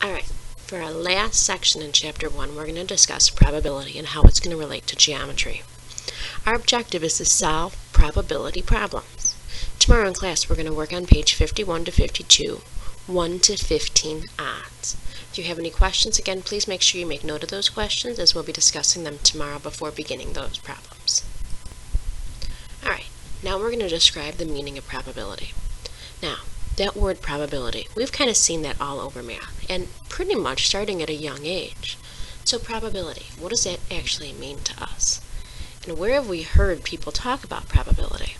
Alright, for our last section in Chapter 1, we're going to discuss probability and how it's going to relate to geometry. Our objective is to solve probability problems. Tomorrow in class, we're going to work on page 51 to 52, 1 to 15 odds. If you have any questions, again, please make sure you make note of those questions as we'll be discussing them tomorrow before beginning those problems. Alright, now we're going to describe the meaning of probability. Now, that word probability, we've kind of seen that all over math, and pretty much starting at a young age. So probability, what does that actually mean to us? And where have we heard people talk about probability?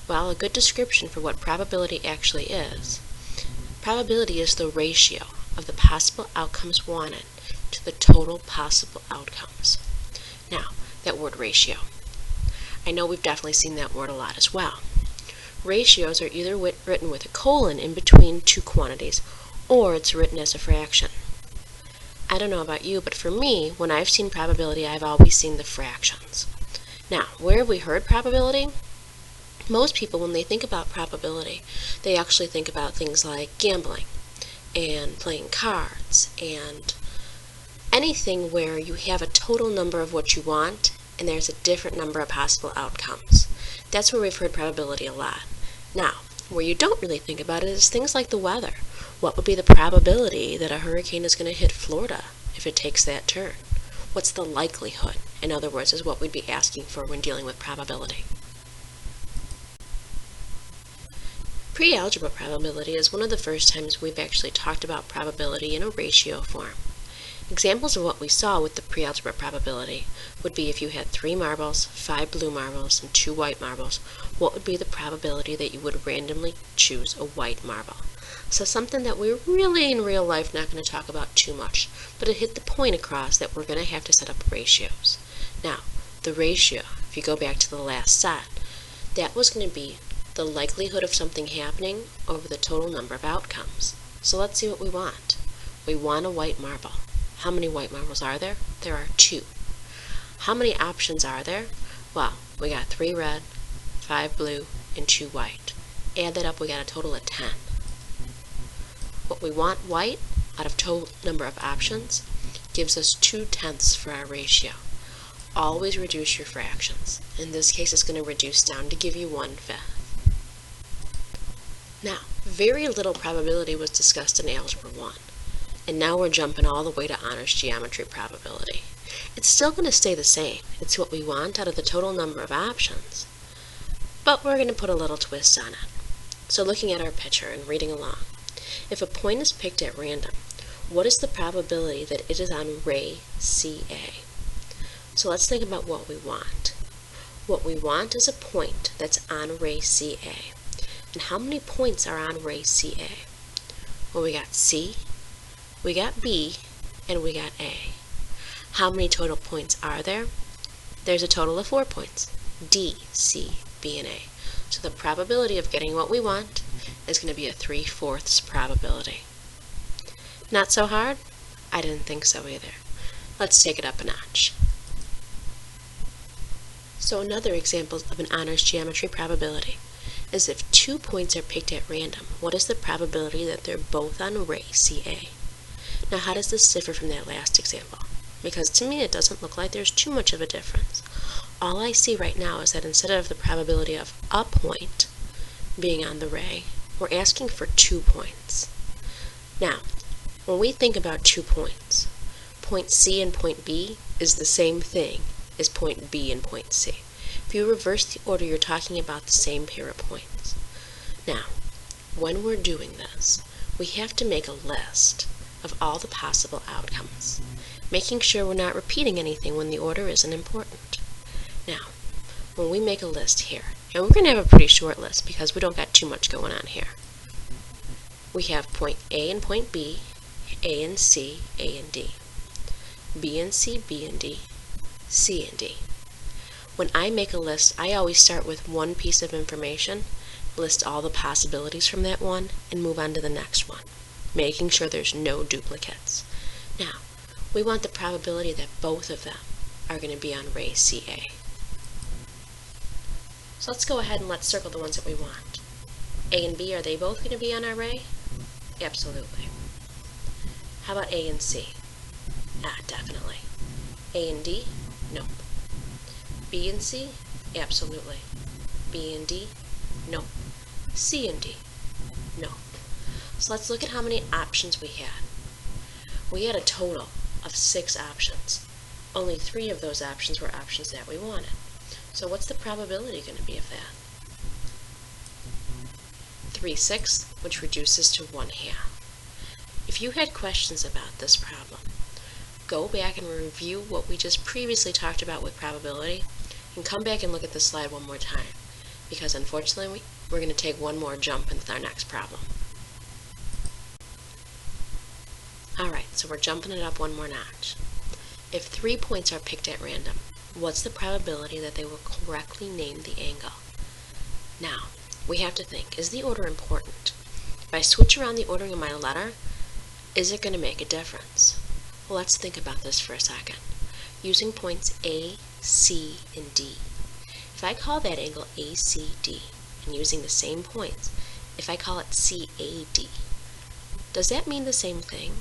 Well, a good description for what probability actually is. Probability is the ratio of the possible outcomes wanted to the total possible outcomes. Now, that word ratio. I know we've definitely seen that word a lot as well. Ratios are either written with a colon in between two quantities, or it's written as a fraction. I don't know about you, but for me, when I've seen probability, I've always seen the fractions. Now, where have we heard probability? Most people, when they think about probability, they actually think about things like gambling and playing cards and anything where you have a total number of what you want and there's a different number of possible outcomes. That's where we've heard probability a lot. Now, where you don't really think about it is things like the weather. What would be the probability that a hurricane is going to hit Florida if it takes that turn? What's the likelihood? In other words, is what we'd be asking for when dealing with probability. Pre-algebra probability is one of the first times we've actually talked about probability in a ratio form. Examples of what we saw with the pre-algebra probability would be if you had 3 marbles, 5 blue marbles, and 2 white marbles, what would be the probability that you would randomly choose a white marble? So something that we're really in real life not going to talk about too much, but it hit the point across that we're going to have to set up ratios. Now, the ratio, if you go back to the last set, that was going to be the likelihood of something happening over the total number of outcomes. So let's see what we want. We want a white marble. How many white marbles are there? There are 2. How many options are there? Well, we got 3 red, 5 blue, and 2 white. Add that up, we got a total of 10. What we want white, out of total number of options, gives us 2/10 for our ratio. Always reduce your fractions. In this case, it's going to reduce down to give you 1/5. Now, very little probability was discussed in Algebra 1. And now we're jumping all the way to honors geometry probability. It's still going to stay the same. It's what we want out of the total number of options. But we're going to put a little twist on it. So looking at our picture and reading along, if a point is picked at random, what is the probability that it is on ray CA? So let's think about what we want. What we want is a point that's on ray CA. And how many points are on ray CA? Well, we got C, we got B, and we got A. How many total points are there? There's a total of 4 points. D, C, B, and A. So the probability of getting what we want is going to be a 3/4 probability. Not so hard? I didn't think so either. Let's take it up a notch. So another example of an honors geometry probability is if 2 points are picked at random, what is the probability that they're both on ray CA? Now, how does this differ from that last example? Because to me, it doesn't look like there's too much of a difference. All I see right now is that instead of the probability of a point being on the ray, we're asking for 2 points. Now, when we think about 2 points, point C and point B is the same thing as point B and point C. If you reverse the order, you're talking about the same pair of points. Now, when we're doing this, we have to make a list of all the possible outcomes, making sure we're not repeating anything when the order isn't important. Now, when we make a list here, and we're going to have a pretty short list because we don't got too much going on here. We have point A and point B, A and C, A and D, B and C, B and D, C and D. When I make a list, I always start with one piece of information, list all the possibilities from that one, and move on to the next one, making sure there's no duplicates. Now, we want the probability that both of them are going to be on ray CA. So let's go ahead and let's circle the ones that we want. A and B, are they both going to be on our ray? Absolutely. How about A and C? Definitely. A and D? Nope. B and C? Absolutely. B and D? Nope. C and D? No. So let's look at how many options we had. We had a total of 6 options. Only 3 of those options were options that we wanted. So what's the probability going to be of that? 3/6, which reduces to 1/2. If you had questions about this problem, go back and review what we just previously talked about with probability, and come back and look at this slide one more time, because unfortunately we're going to take one more jump into our next problem. Alright, so we're jumping it up one more notch. If 3 points are picked at random, what's the probability that they will correctly name the angle? Now, we have to think, is the order important? If I switch around the ordering of my letter, is it going to make a difference? Well, let's think about this for a second. Using points A, C, and D. If I call that angle ACD, and using the same points, if I call it CAD, does that mean the same thing?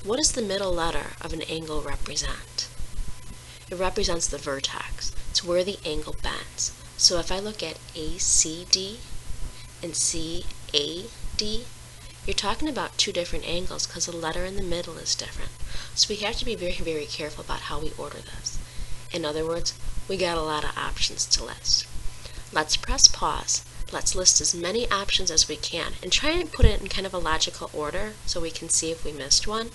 What does the middle letter of an angle represent? It represents the vertex. It's where the angle bends. So if I look at ACD and CAD, you're talking about 2 different angles because the letter in the middle is different. So we have to be very, very careful about how we order this. In other words, we got a lot of options to list. Let's press pause. Let's list as many options as we can and try and put it in kind of a logical order so we can see if we missed one.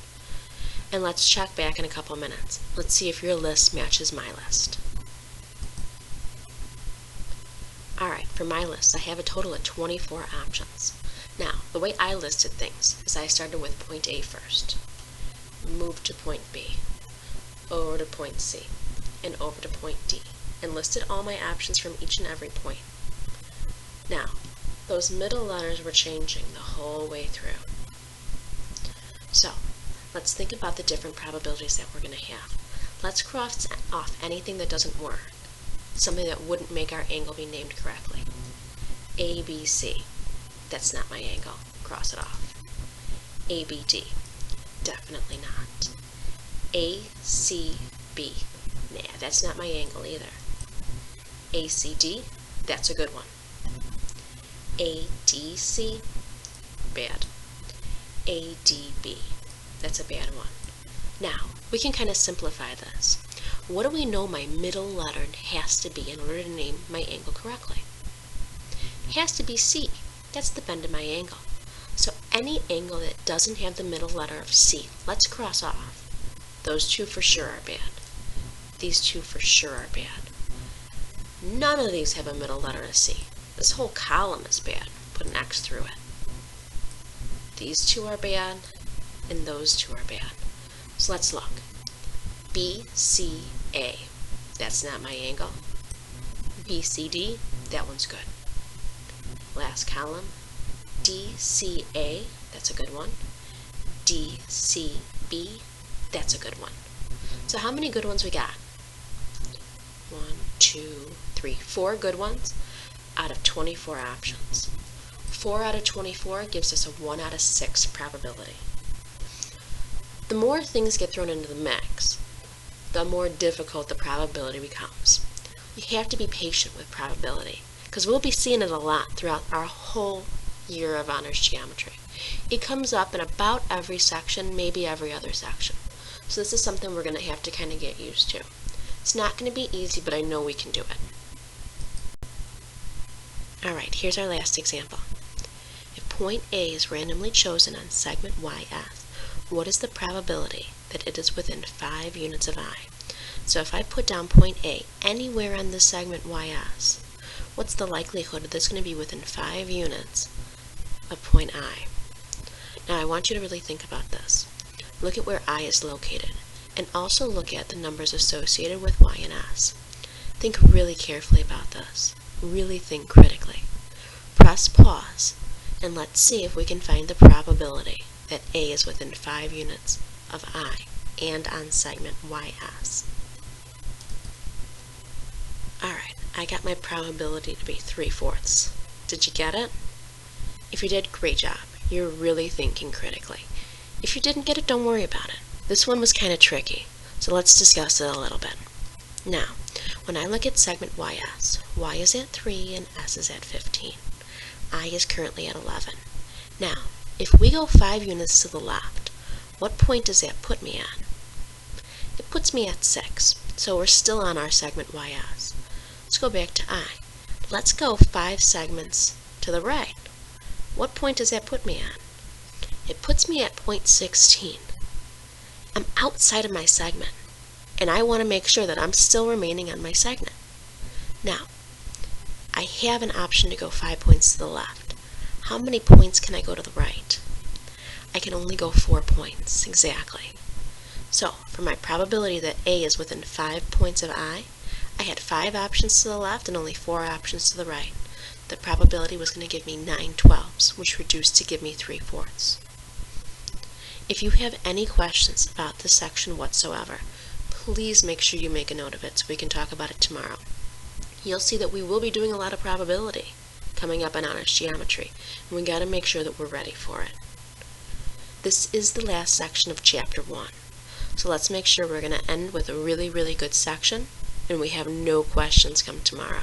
And let's check back in a couple minutes. Let's see if your list matches my list. Alright, for my list, I have a total of 24 options. Now, the way I listed things is I started with point A first, moved to point B, over to point C, and over to point D, and listed all my options from each and every point. Now, those middle letters were changing the whole way through. So, let's think about the different probabilities that we're going to have. Let's cross off anything that doesn't work, something that wouldn't make our angle be named correctly. ABC, that's not my angle, cross it off. ABD, definitely not. ACB, nah, that's not my angle either. ACD, that's a good one. ADC, bad. ADB, that's a bad one. Now, we can kind of simplify this. What do we know my middle letter has to be in order to name my angle correctly? It has to be C. That's the bend of my angle. So any angle that doesn't have the middle letter of C, let's cross off. Those 2 for sure are bad. These 2 for sure are bad. None of these have a middle letter of C. This whole column is bad. Put an X through it. These 2 are bad, and those 2 are bad. So let's look. BCA, that's not my angle. BCD, that one's good. Last column, DCA, that's a good one. DCB, that's a good one. So how many good ones we got? 1, 2, 3, 4 good ones out of 24 options. 4 out of 24 gives us a 1 out of 6 probability. The more things get thrown into the mix, the more difficult the probability becomes. You have to be patient with probability, because we'll be seeing it a lot throughout our whole year of honors geometry. It comes up in about every section, maybe every other section. So this is something we're going to have to kind of get used to. It's not going to be easy, but I know we can do it. Alright, here's our last example. If point A is randomly chosen on segment YS, what is the probability that it is within 5 units of I? So if I put down point A anywhere on this segment YS, what's the likelihood that it's going to be within 5 units of point I? Now I want you to really think about this. Look at where I is located, and also look at the numbers associated with Y and S. Think really carefully about this. Really think critically. Press pause, and let's see if we can find the probability that A is within 5 units of I and on segment YS. Alright, I got my probability to be 3/4. Did you get it? If you did, great job. You're really thinking critically. If you didn't get it, don't worry about it. This one was kind of tricky, so let's discuss it a little bit. Now, when I look at segment YS, Y is at 3 and S is at 15. I is currently at 11. Now, if we go 5 units to the left, what point does that put me at? It puts me at 6, so we're still on our segment YS. Let's go back to I. Let's go 5 segments to the right. What point does that put me at? It puts me at point 16. I'm outside of my segment, and I want to make sure that I'm still remaining on my segment. Now, I have an option to go 5 points to the left. How many points can I go to the right? I can only go 4 points, exactly. So, for my probability that A is within 5 points of I had 5 options to the left and only 4 options to the right. The probability was going to give me 9 twelfths, which reduced to give me 3/4. If you have any questions about this section whatsoever, please make sure you make a note of it so we can talk about it tomorrow. You'll see that we will be doing a lot of probability coming up in honors geometry, and we got to make sure that we're ready for it. This is the last section of chapter 1, so let's make sure we're going to end with a really, really good section, and we have no questions come tomorrow.